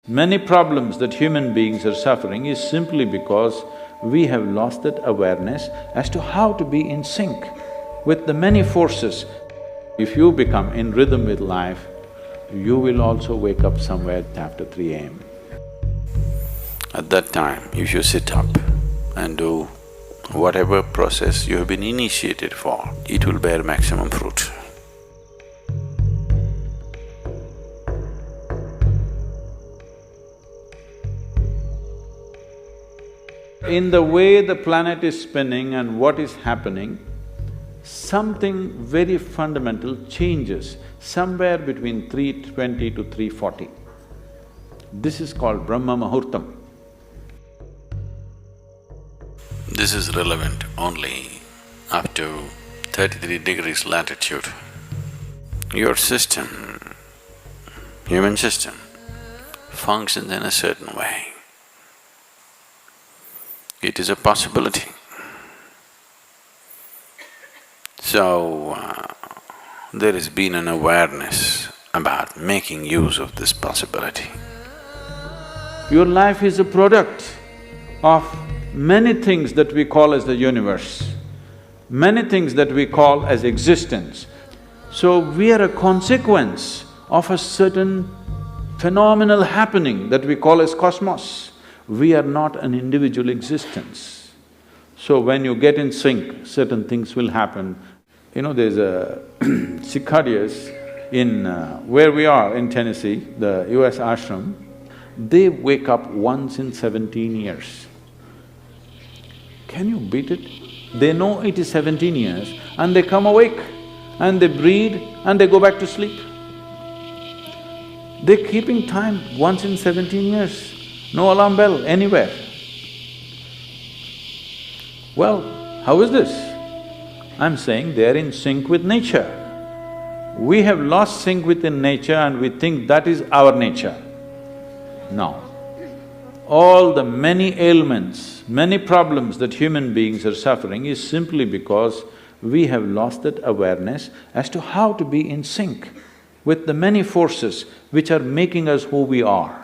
Many problems that human beings are suffering is simply because we have lost that awareness as to how to be in sync with the many forces. If you become in rhythm with life, you will also wake up somewhere after 3 a.m. At that time, if you sit up and do whatever process you have been initiated for, it will bear maximum fruit. In the way the planet is spinning and what is happening, something very fundamental changes somewhere between 3:20 to 3:40. This is called Brahma Muhurtam. This is relevant only up to 33 degrees latitude. Your system, human system, functions in a certain way. It is a possibility. So, there has been an awareness about making use of this possibility. Your life is a product of many things that we call as the universe, many things that we call as existence. So we are a consequence of a certain phenomenal happening that we call as cosmos. We are not an individual existence. So when you get in sync, certain things will happen. You know, there's a cicadas in where we are in Tennessee, the US ashram, they wake up once in 17 years. Can you beat it? They know it is 17 years and they come awake and they breathe and they go back to sleep. They're keeping time once in 17 years, no alarm bell anywhere. Well, how is this? I'm saying they're in sync with nature. We have lost sync within nature and we think that is our nature. No. All the many ailments, many problems that human beings are suffering is simply because we have lost that awareness as to how to be in sync with the many forces which are making us who we are.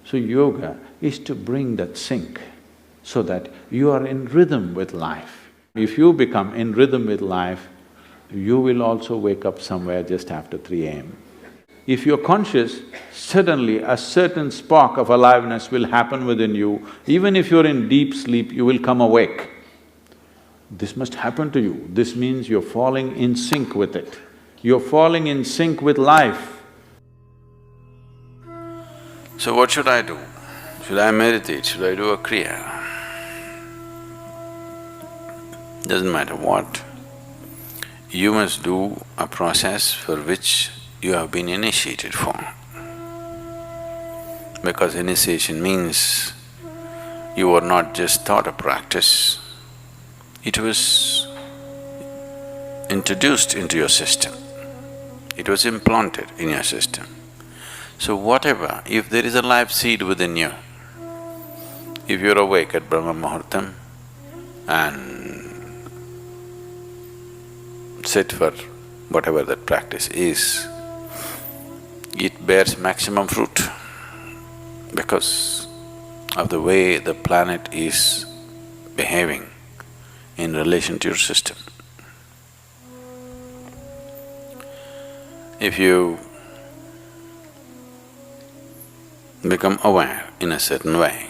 So yoga is to bring that sync so that you are in rhythm with life. If you become in rhythm with life, you will also wake up somewhere just after 3 a.m. If you're conscious, suddenly a certain spark of aliveness will happen within you. Even if you're in deep sleep, you will come awake. This must happen to you. This means you're falling in sync with it. You're falling in sync with life. So what should I do? Should I meditate? Should I do a kriya? Doesn't matter what. You must do a process for which you have been initiated for. Because initiation means you were not just taught a practice, it was introduced into your system, it was implanted in your system. So whatever, if there is a life seed within you, if you're awake at Brahma Muhurtam and sit for whatever that practice is, it bears maximum fruit because of the way the planet is behaving in relation to your system. If you become aware in a certain way,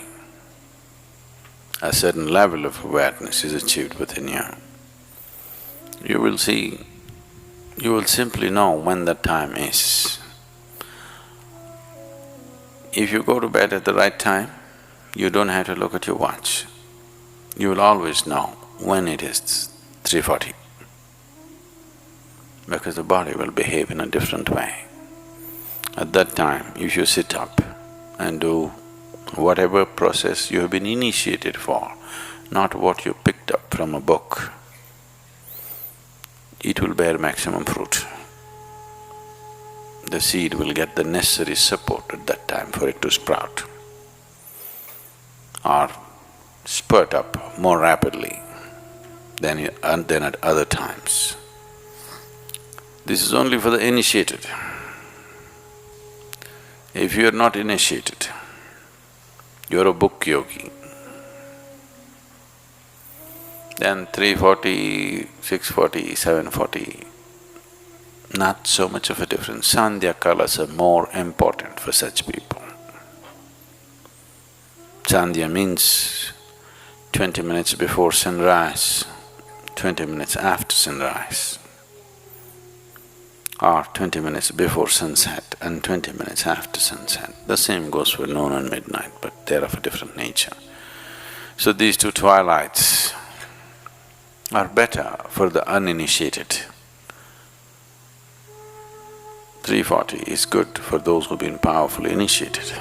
a certain level of awareness is achieved within you, you will see, you will simply know when the time is. If you go to bed at the right time, you don't have to look at your watch. You will always know when it is 3:40, because the body will behave in a different way. At that time, if you sit up and do whatever process you have been initiated for, not what you picked up from a book, it will bear maximum fruit. The seed will get the necessary support at that time for it to sprout or spurt up more rapidly than at other times. This is only for the initiated. If you're not initiated, you're a book yogi, then 340, 640, 740, not so much of a difference. Sandhya kalas are more important for such people. Sandhya means 20 minutes before sunrise, 20 minutes after sunrise, or 20 minutes before sunset and 20 minutes after sunset. The same goes for noon and midnight, but they're of a different nature. So these two twilights are better for the uninitiated. 340 is good for those who've been powerfully initiated.